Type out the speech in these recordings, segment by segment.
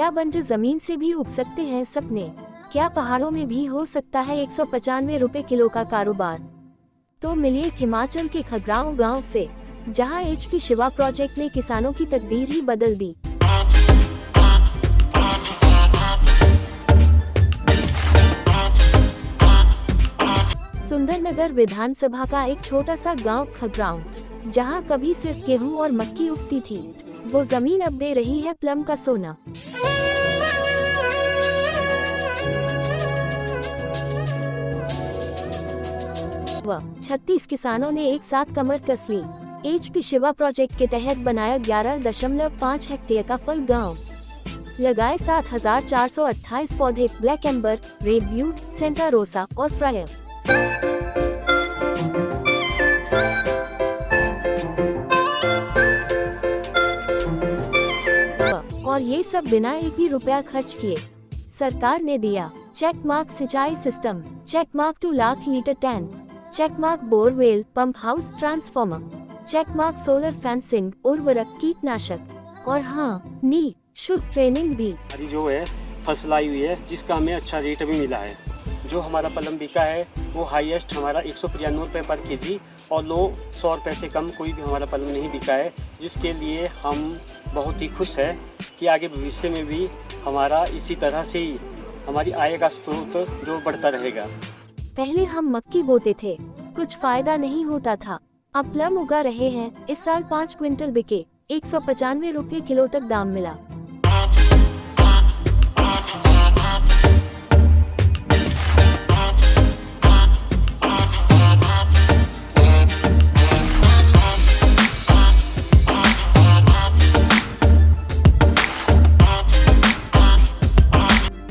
क्या बंजर जमीन से भी उग सकते हैं सपने? क्या पहाड़ों में भी हो सकता है 195 रुपए किलो का कारोबार? तो मिलिए हिमाचल के खगरांव गांव से, जहां HP शिवा प्रोजेक्ट ने किसानों की तकदीर ही बदल दी। सुंदरनगर विधानसभा का एक छोटा सा गांव खगरांव, जहां कभी सिर्फ गेहूं और मक्की उगती थी, वो जमीन अब दे रही है प्लम का सोना। वह 36 किसानों ने एक साथ कमर कस ली। HP शिवा प्रोजेक्ट के तहत बनाया 11.5 हेक्टेयर का फल गांव, लगाए 7,428 पौधे, ब्लैक एम्बर, रेड ब्यू, सेंटा रोसा और फ्रायर। और ये सब बिना एक भी रुपया खर्च किए। सरकार ने दिया चेक मार्क सिंचाई system, check mark 2 lakh litre tank, check mark borewell, pump house, transformer, check mark solar fencing, उर्वरक, कीटनाशक और हाँ, शुद्ध ट्रेनिंग भी। हमारी जो है फसल आई हुई है, जिसका हमें अच्छा रेट भी मिला है। जो हमारा पलम बिका है वो हाईएस्ट हमारा 193 रुपये पर केजी और लो 100 रुपये से कम कोई भी हमारा पलम नहीं बिका है, जिसके लिए हम बहुत ही खुश हैं कि आगे भविष्य में भी हमारा इसी तरह से ही हमारी आय का स्रोत जो बढ़ता रहेगा। पहले हम मक्की बोते थे, कुछ फायदा नहीं होता था। अब प्लम उगा रहे हैं, इस साल 5 क्विंटल बिके, 195 रुपये किलो तक दाम मिला।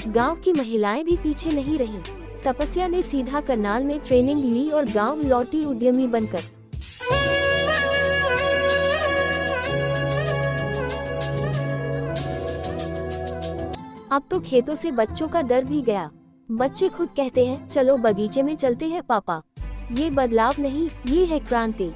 गांव की महिलाएं भी पीछे नहीं रहीं। तपस्या ने सीधा करनाल में ट्रेनिंग ली और गांव लौटी उद्यमी बनकर। अब तो खेतों से बच्चों का डर भी गया। बच्चे खुद कहते हैं, चलो बगीचे में चलते हैं पापा। ये बदलाव नहीं, ये है क्रांति।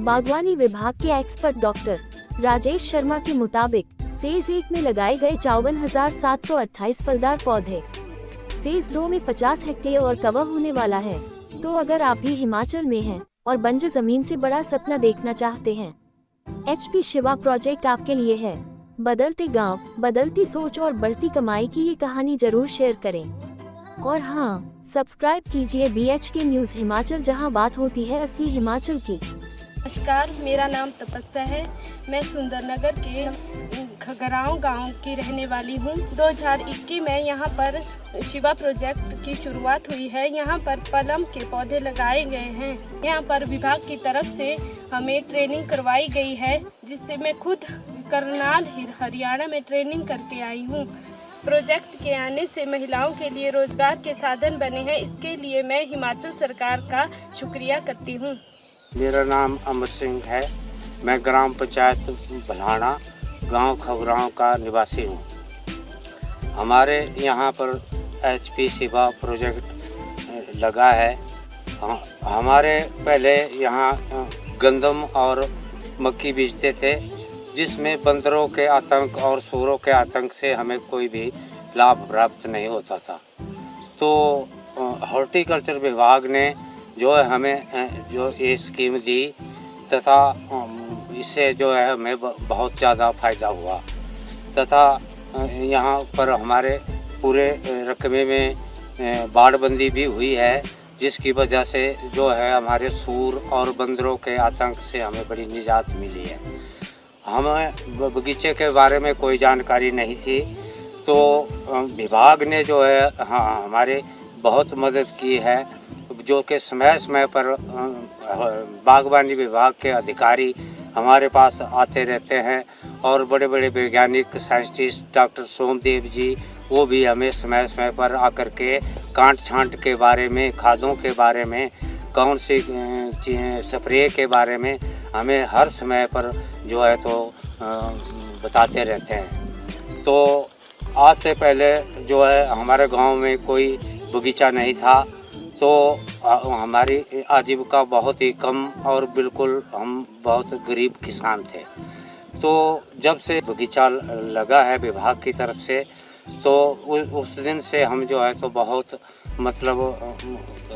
बागवानी विभाग के एक्सपर्ट डॉक्टर राजेश शर्मा के मुताबिक फेज 1 में लगाए गए 54,728 फलदार पौधे, फेज 2 में 50 हेक्टेयर और कवर होने वाला है। तो अगर आप भी हिमाचल में हैं और बंजर जमीन से बड़ा सपना देखना चाहते हैं, HP शिवा प्रोजेक्ट आपके लिए है। बदलते गांव, बदलती सोच और बढ़ती कमाई की ये कहानी जरूर शेयर करें। और हाँ, सब्सक्राइब कीजिए BHK न्यूज हिमाचल, जहां बात होती है असली हिमाचल की। नमस्कार, मेरा नाम तपस्या है। मैं सुंदरनगर के खगरांव गांव की रहने वाली हूं। 2021 में यहां पर शिवा प्रोजेक्ट की शुरुआत हुई है। यहां पर पलम के पौधे लगाए गए हैं। यहां पर विभाग की तरफ से हमें ट्रेनिंग करवाई गई है, जिससे मैं खुद करनाल हरियाणा में ट्रेनिंग करके आई हूं। प्रोजेक्ट के आने से महिलाओं के लिए रोजगार के साधन बने हैं। इसके लिए मैं हिमाचल सरकार का शुक्रिया करती हूँ। मेरा नाम अमर सिंह है। मैं ग्राम पंचायत भलाना, गांव खगरांव का निवासी हूं। हमारे यहां पर HP शिवा प्रोजेक्ट लगा है। हमारे पहले यहां गंदम और मक्की बीजते थे, जिसमें बंदरों के आतंक और सूरों के आतंक से हमें कोई भी लाभ प्राप्त नहीं होता था। तो हॉर्टिकल्चर विभाग ने जो है हमें जो ये स्कीम दी, तथा इससे जो है हमें बहुत ज़्यादा फ़ायदा हुआ। तथा यहाँ पर हमारे पूरे रकबे में बाड़बंदी भी हुई है, जिसकी वजह से जो है हमारे सूर और बंदरों के आतंक से हमें बड़ी निजात मिली है। हमें बगीचे के बारे में कोई जानकारी नहीं थी, तो विभाग ने जो है हमारे बहुत मदद की है, जो कि समय समय पर बागवानी विभाग के अधिकारी हमारे पास आते रहते हैं और बड़े बड़े वैज्ञानिक साइंटिस्ट डॉक्टर सोमदेव जी, वो भी हमें समय समय पर आकर के कांट छांट के बारे में, खादों के बारे में, कौन सी स्प्रे के बारे में हमें हर समय पर जो है तो बताते रहते हैं। तो आज से पहले जो है हमारे गांव में कोई बगीचा नहीं था, तो हमारी आजीविका बहुत ही कम और बिल्कुल हम बहुत गरीब किसान थे। तो जब से बगीचा लगा है विभाग की तरफ से, तो उस दिन से हम जो है तो बहुत मतलब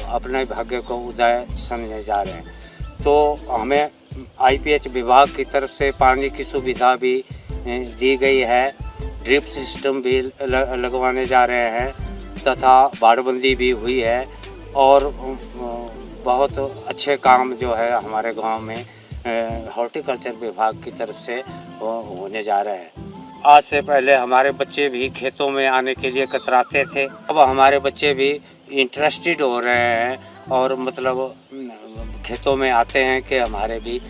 अपने भाग्य को उदय समझे जा रहे हैं। तो हमें IPH विभाग की तरफ से पानी की सुविधा भी दी गई है, ड्रिप सिस्टम भी लगवाने जा रहे हैं तथा बाड़बंदी भी हुई है और बहुत अच्छे काम जो है हमारे गांव में हॉर्टिकल्चर विभाग की तरफ से होने जा रहे हैं। आज से पहले हमारे बच्चे भी खेतों में आने के लिए कतराते थे, अब हमारे बच्चे भी इंटरेस्टेड हो रहे हैं और मतलब खेतों में आते हैं कि हमारे भी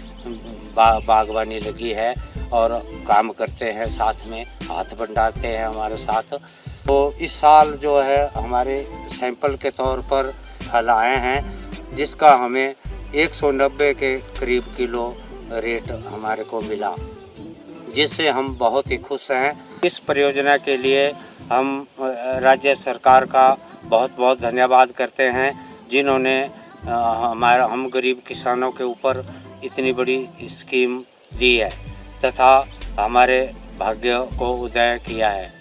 बागवानी लगी है और काम करते हैं, साथ में हाथ बंटाते हैं हमारे साथ। तो इस साल जो है हमारे सैंपल के तौर पर फल आए हैं, जिसका हमें 190 के करीब किलो रेट हमारे को मिला, जिससे हम बहुत ही खुश हैं। इस परियोजना के लिए हम राज्य सरकार का बहुत बहुत धन्यवाद करते हैं, जिन्होंने हम गरीब किसानों के ऊपर इतनी बड़ी स्कीम दी है तथा हमारे भाग्य को उदय किया है।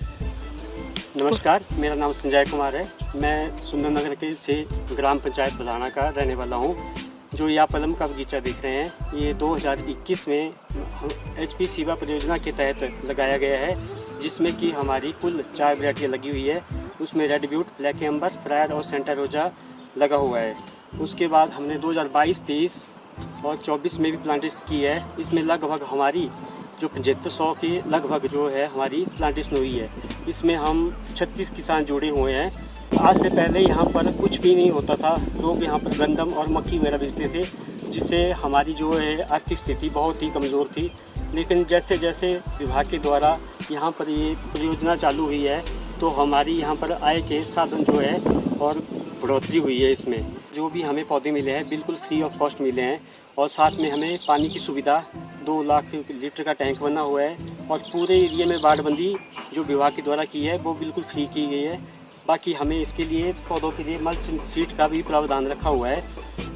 नमस्कार, मेरा नाम संजय कुमार है। मैं सुंदरनगर के से ग्राम पंचायत भलाना का रहने वाला हूँ। जो या पलम का बगीचा देख रहे हैं, ये 2021 में HP शिवा परियोजना के तहत लगाया गया है, जिसमें कि हमारी कुल 4 वैरायटियाँ लगी हुई है। उसमें Red Beaut, Black Amber, Friar और सेंटा रोजा लगा हुआ है। उसके बाद हमने 2022, 23 और 24 में भी प्लांटेशन की है। इसमें लगभग हमारी जो 7500 के लगभग जो है हमारी प्लांटेशन हुई है। इसमें हम 36 किसान जुड़े हुए हैं। आज से पहले यहाँ पर कुछ भी नहीं होता था, लोग यहाँ पर गंदम और मक्की वगैरह बेचते थे, जिससे हमारी जो है आर्थिक स्थिति बहुत ही कमज़ोर थी। लेकिन जैसे जैसे विभाग के द्वारा यहाँ पर ये परियोजना चालू हुई है, तो हमारी यहाँ पर आय के साधन जो है और बढ़ोतरी हुई है। इसमें जो भी हमें पौधे मिले हैं बिल्कुल फ्री ऑफ कॉस्ट मिले हैं, और साथ में हमें पानी की सुविधा 2 लाख लीटर का टैंक बना हुआ है, और पूरे एरिया में बाड़बंदी जो विभाग के द्वारा की है वो बिल्कुल फ्री की गई है। बाकी हमें इसके लिए पौधों के लिए मल्च सीट का भी प्रावधान रखा हुआ है।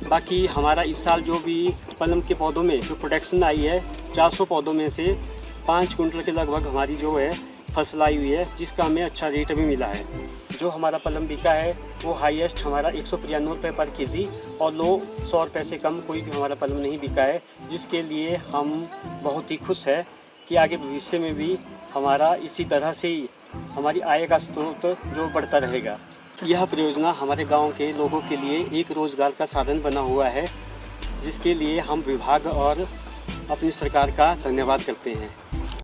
बाकी हमारा इस साल जो भी पलम के पौधों में जो प्रोडक्शन आई है, 400 पौधों में से 5 कुंटल के लगभग हमारी जो है फसल आई हुई है, जिसका हमें अच्छा रेट भी मिला है। जो हमारा पलम बिका है वो हाईएस्ट हमारा 193 रुपये पर केजी और लो 100 रुपये से कम कोई भी हमारा पलम नहीं बिका है, जिसके लिए हम बहुत ही खुश है कि आगे भविष्य में भी हमारा इसी तरह से ही हमारी आय का स्रोत जो बढ़ता रहेगा। यह परियोजना हमारे गांव के लोगों के लिए एक रोज़गार का साधन बना हुआ है, जिसके लिए हम विभाग और अपनी सरकार का धन्यवाद करते हैं।